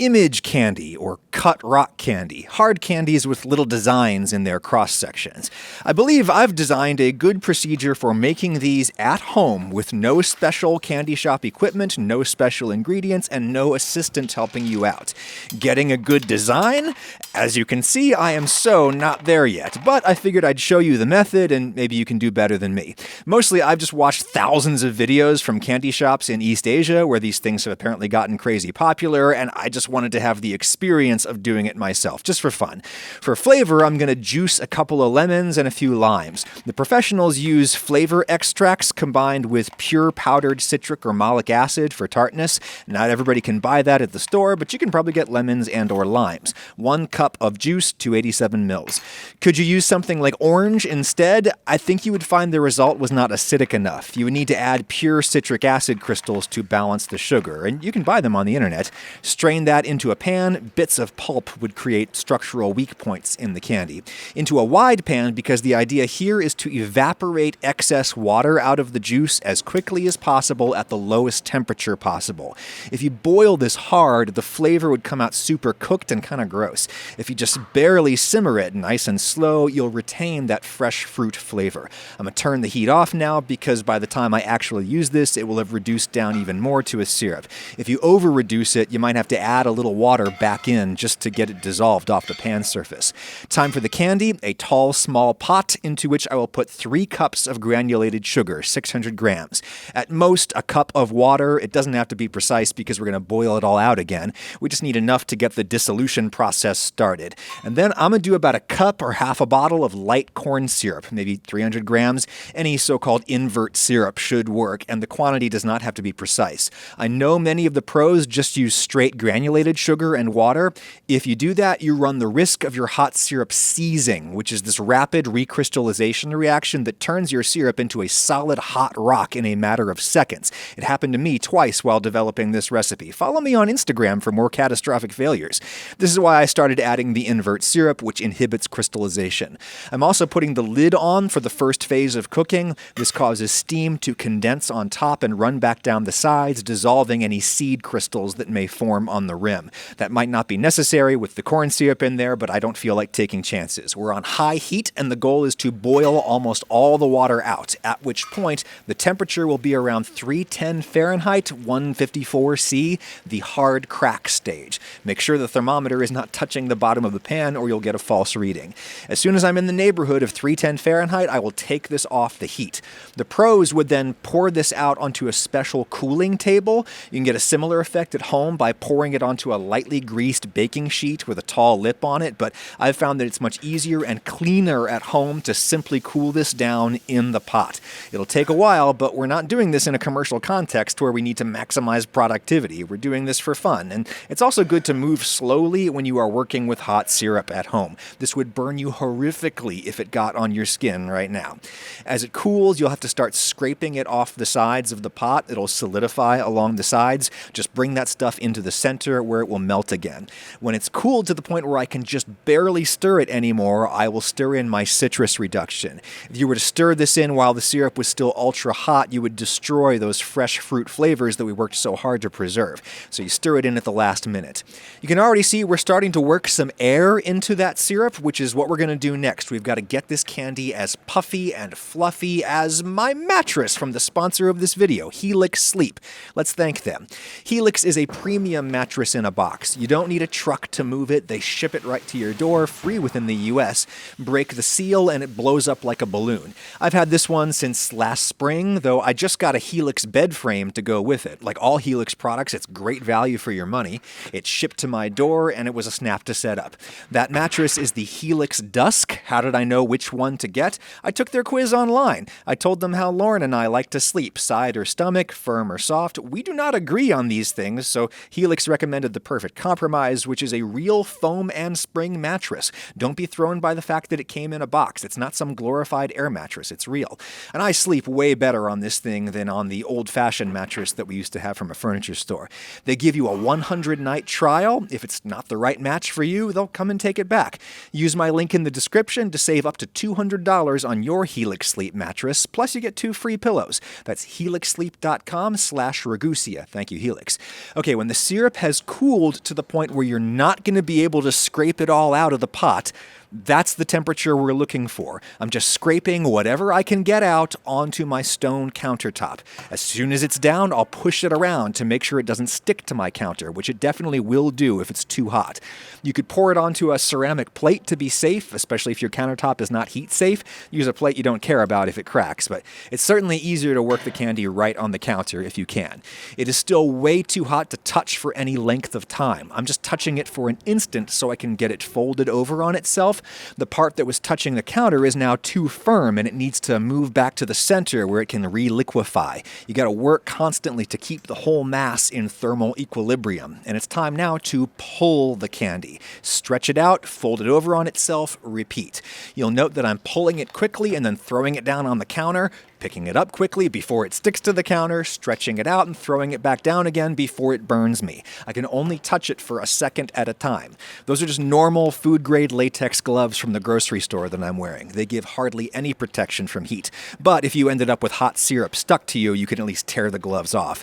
image candy, or cut rock candy, hard candies with little designs in their cross-sections. I believe I've designed a good procedure for making these at home with no special candy shop equipment, no special ingredients, and no assistant helping you out. Getting a good design? As you can see, I am so not there yet, but I figured I'd show you the method and maybe you can do better than me. Mostly, I've just watched thousands of videos from candy shops in East Asia where these things have apparently gotten crazy popular, and I just wanted to have the experience of doing it myself, just for fun. For flavor, I'm going to juice a couple of lemons and a few limes. The professionals use flavor extracts combined with pure powdered citric or malic acid for tartness. Not everybody can buy that at the store, but you can probably get lemons and or limes. 1 cup of juice, 287 mils. Could you use something like orange instead? I think you would find the result was not acidic enough. You would need to add pure citric acid crystals to balance the sugar, and you can buy them on the internet. Strain that into a pan. Bits of pulp would create structural weak points in the candy. Into a wide pan, because the idea here is to evaporate excess water out of the juice as quickly as possible at the lowest temperature possible. If you boil this hard, the flavor would come out super cooked and kind of gross. If you just barely simmer it nice and slow, you'll retain that fresh fruit flavor. I'm going to turn the heat off now because by the time I actually use this, it will have reduced down even more to a syrup. If you over-reduce it, you might have to add a little water back in just to get it dissolved off the pan surface. Time for the candy, a tall, small pot into which I will put 3 cups of granulated sugar, 600 grams. At most, a cup of water. It doesn't have to be precise because we're going to boil it all out again. We just need enough to get the dissolution process started. And then I'm going to do about a cup or half a bottle of light corn syrup, maybe 300 grams. Any so-called invert syrup should work, and the quantity does not have to be precise. I know many of the pros just use straight granulated sugar and water. If you do that, you run the risk of your hot syrup seizing, which is this rapid recrystallization reaction that turns your syrup into a solid hot rock in a matter of seconds. It happened to me twice while developing this recipe. Follow me on Instagram for more catastrophic failures. This is why I started adding the invert syrup, which inhibits crystallization. I'm also putting the lid on for the first phase of cooking. This causes steam to condense on top and run back down the sides, dissolving any seed crystals that may form on the rim. That might not be necessary with the corn syrup in there, but I don't feel like taking chances. We're on high heat, and the goal is to boil almost all the water out, at which point the temperature will be around 310 Fahrenheit, 154 C, the hard crack stage. Make sure the thermometer is not touching the bottom of the pan or you'll get a false reading. As soon as I'm in the neighborhood of 310 Fahrenheit, I will take this off the heat. The pros would then pour this out onto a special cooling table. You can get a similar effect at home by pouring it onto a lightly greased baking sheet with a tall lip on it, but I've found that it's much easier and cleaner at home to simply cool this down in the pot. It'll take a while, but we're not doing this in a commercial context where we need to maximize productivity. We're doing this for fun, and it's also good to move slowly when you are working with hot syrup at home. This would burn you horrifically if it got on your skin right now. As it cools, you'll have to start scraping it off the sides of the pot. It'll solidify along the sides. Just bring that stuff into the center where it will melt again. When it's cooled to the point where I can just barely stir it anymore, I will stir in my citrus reduction. If you were to stir this in while the syrup was still ultra hot, you would destroy those fresh fruit flavors that we worked so hard to preserve. So you stir it in at the last minute. You can already see we're starting to work some air into that syrup, which is what we're going to do next. We've got to get this candy as puffy and fluffy as my mattress from the sponsor of this video, Helix Sleep. Let's thank them. Helix is a premium mattress in a box. You don't need a truck to move it. They ship it right to your door, free within the US. Break the seal and it blows up like a balloon. I've had this one since last spring, though I just got a Helix bed frame to go with it. Like all Helix products, it's great value for your money. It's shipped to my door and it was a snap to set up. That mattress is the Helix Dusk. How did I know which one to get? I took their quiz online. I told them how Lauren and I like to sleep, side or stomach, firm or soft. We do not agree on these things, so Helix recommended the perfect compromise, which which is a real foam and spring mattress. Don't be thrown by the fact that it came in a box. It's not some glorified air mattress. It's real. And I sleep way better on this thing than on the old-fashioned mattress that we used to have from a furniture store. They give you a 100-night trial. If it's not the right match for you, they'll come and take it back. Use my link in the description to save up to $200 on your Helix Sleep mattress, plus you get 2 free pillows. That's helixsleep.com/Ragusia. Thank you, Helix. Okay, when the syrup has cooled to the point where you're not going to be able to scrape it all out of the pot, that's the temperature we're looking for. I'm just scraping whatever I can get out onto my stone countertop. As soon as it's down, I'll push it around to make sure it doesn't stick to my counter, which it definitely will do if it's too hot. You could pour it onto a ceramic plate to be safe, especially if your countertop is not heat safe. Use a plate you don't care about if it cracks, but it's certainly easier to work the candy right on the counter if you can. It is still way too hot to touch for any length of time. I'm just touching it for an instant so I can get it folded over on itself. The part that was touching the counter is now too firm and it needs to move back to the center where it can re-liquify. You got to work constantly to keep the whole mass in thermal equilibrium. And it's time now to pull the candy. Stretch it out, fold it over on itself, repeat. You'll note that I'm pulling it quickly and then throwing it down on the counter, picking it up quickly before it sticks to the counter, stretching it out and throwing it back down again before it burns me. I can only touch it for a second at a time. Those are just normal food-grade latex gloves from the grocery store that I'm wearing. They give hardly any protection from heat. But if you ended up with hot syrup stuck to you, you can at least tear the gloves off.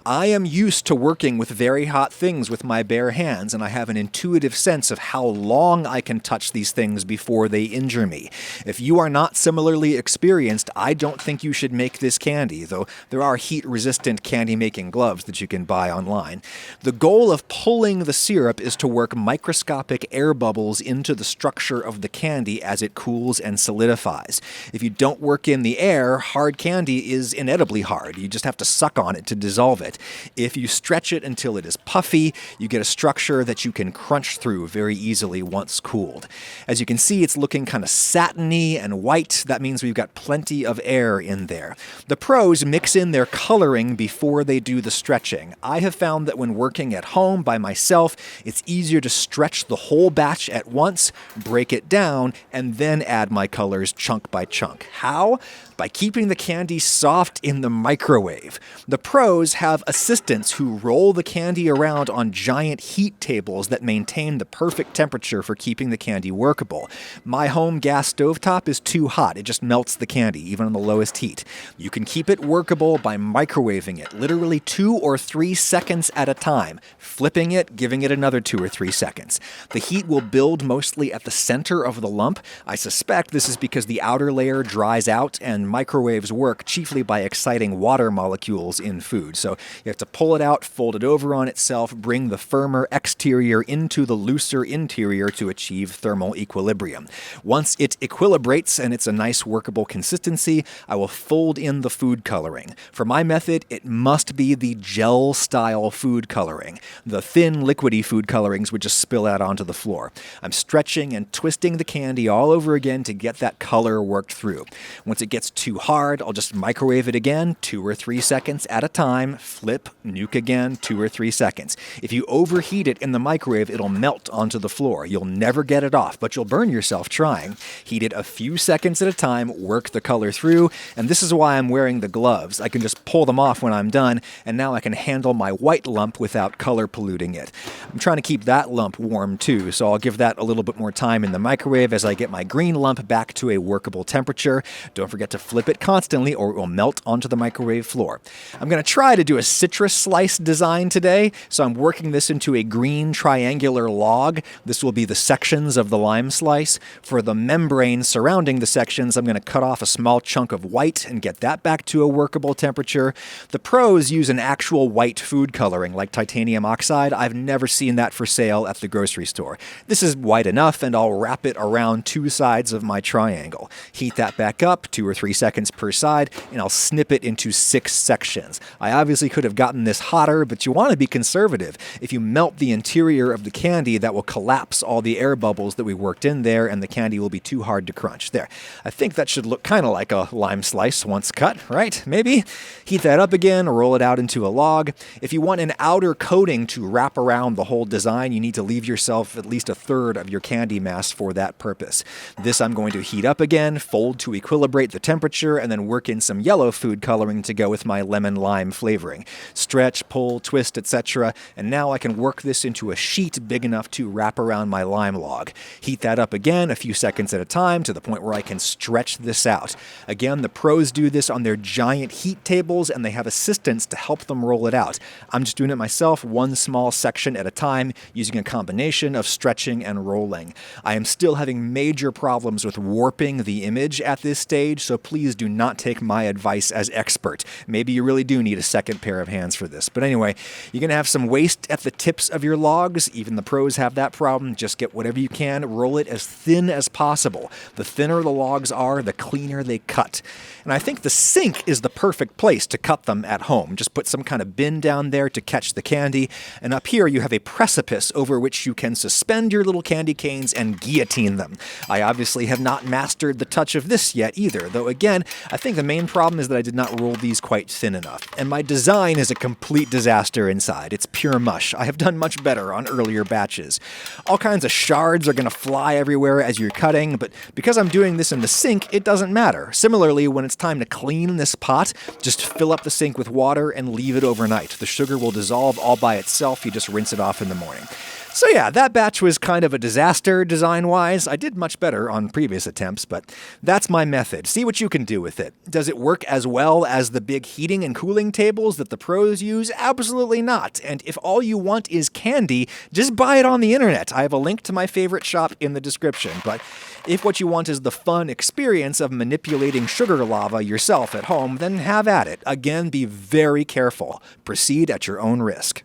I am used to working with very hot things with my bare hands, and I have an intuitive sense of how long I can touch these things before they injure me. If you are not similarly experienced, I don't think you should make this candy, though there are heat-resistant candy-making gloves that you can buy online. The goal of pulling the syrup is to work microscopic air bubbles into the structure of the candy as it cools and solidifies. If you don't work in the air, hard candy is inedibly hard. You just have to suck on it to dissolve it. If you stretch it until it is puffy, you get a structure that you can crunch through very easily once cooled. As you can see, it's looking kind of satiny and white. That means we've got plenty of air in there. The pros mix in their coloring before they do the stretching. I have found that when working at home by myself, it's easier to stretch the whole batch at once, break it down, and then add my colors chunk by chunk. How? By keeping the candy soft in the microwave. The pros have assistants who roll the candy around on giant heat tables that maintain the perfect temperature for keeping the candy workable. My home gas stovetop is too hot. It just melts the candy, even on the lowest heat. You can keep it workable by microwaving it, literally 2 or 3 seconds at a time, flipping it, giving it another 2 or 3 seconds. The heat will build mostly at the center of the lump. I suspect this is because the outer layer dries out and microwaves work chiefly by exciting water molecules in food. So you have to pull it out, fold it over on itself, bring the firmer exterior into the looser interior to achieve thermal equilibrium. Once it equilibrates and it's a nice workable consistency, I will fold in the food coloring. For my method, it must be the gel-style food coloring. The thin, liquidy food colorings would just spill out onto the floor. I'm stretching and twisting the candy all over again to get that color worked through. Once it gets too hard, I'll just microwave it again, 2 or 3 seconds at a time, flip, nuke again, 2 or 3 seconds. If you overheat it in the microwave, it'll melt onto the floor. You'll never get it off, but you'll burn yourself trying. Heat it a few seconds at a time, work the color through, and this is why I'm wearing the gloves. I can just pull them off when I'm done, and now I can handle my white lump without color polluting it. I'm trying to keep that lump warm too, so I'll give that a little bit more time in the microwave as I get my green lump back to a workable temperature. Don't forget to flip it constantly or it will melt onto the microwave floor. I'm going to try to do a citrus slice design today, so I'm working this into a green triangular log. This will be the sections of the lime slice. For the membrane surrounding the sections, I'm going to cut off a small chunk of white and get that back to a workable temperature. The pros use an actual white food coloring like titanium oxide. I've never seen that for sale at the grocery store. This is white enough, and I'll wrap it around 2 sides of my triangle. Heat that back up, 2 or 3 seconds per side, and I'll snip it into 6 sections. I obviously could have gotten this hotter, but you want to be conservative. If you melt the interior of the candy, that will collapse all the air bubbles that we worked in there, and the candy will be too hard to crunch. There. I think that should look kind of like a lime slice once cut, right? Maybe. Heat that up again, roll it out into a log. If you want an outer coating to wrap around the whole design, you need to leave yourself at least a third of your candy mass for that purpose. This I'm going to heat up again, fold to equilibrate the temperature, and then work in some yellow food coloring to go with my lemon lime flavoring. Stretch, pull, twist, etc. And now I can work this into a sheet big enough to wrap around my lime log. Heat that up again a few seconds at a time to the point where I can stretch this out. Again, the pros do this on their giant heat tables and they have assistants to help them roll it out. I'm just doing it myself, one small section at a time, using a combination of stretching and rolling. I am still having major problems with warping the image at this stage, so please do not take my advice as expert. Maybe you really do need a second pair of hands for this. But anyway, you're going to have some waste at the tips of your logs. Even the pros have that problem. Just get whatever you can, roll it as thin as possible. The thinner the logs are, the cleaner they cut. And I think the sink is the perfect place to cut them at home. Just put some kind of bin down there to catch the candy. And up here you have a precipice over which you can suspend your little candy canes and guillotine them. I obviously have not mastered the touch of this yet either, though again, I think the main problem is that I did not roll these quite thin enough. And my design is a complete disaster inside. It's pure mush. I have done much better on earlier batches. All kinds of shards are going to fly everywhere as you're cutting, but because I'm doing this in the sink, it doesn't matter. Similarly, when it's time to clean this pot, just fill up the sink with water and leave it overnight. The sugar will dissolve all by itself. You just rinse it off in the morning. So yeah, that batch was kind of a disaster design-wise. I did much better on previous attempts, but that's my method. See what you can do with it. Does it work as well as the big heating and cooling tables that the pros use? Absolutely not. And if all you want is candy, just buy it on the internet. I have a link to my favorite shop in the description. But if what you want is the fun experience of manipulating sugar lava yourself at home, then have at it. Again, be very careful. Proceed at your own risk.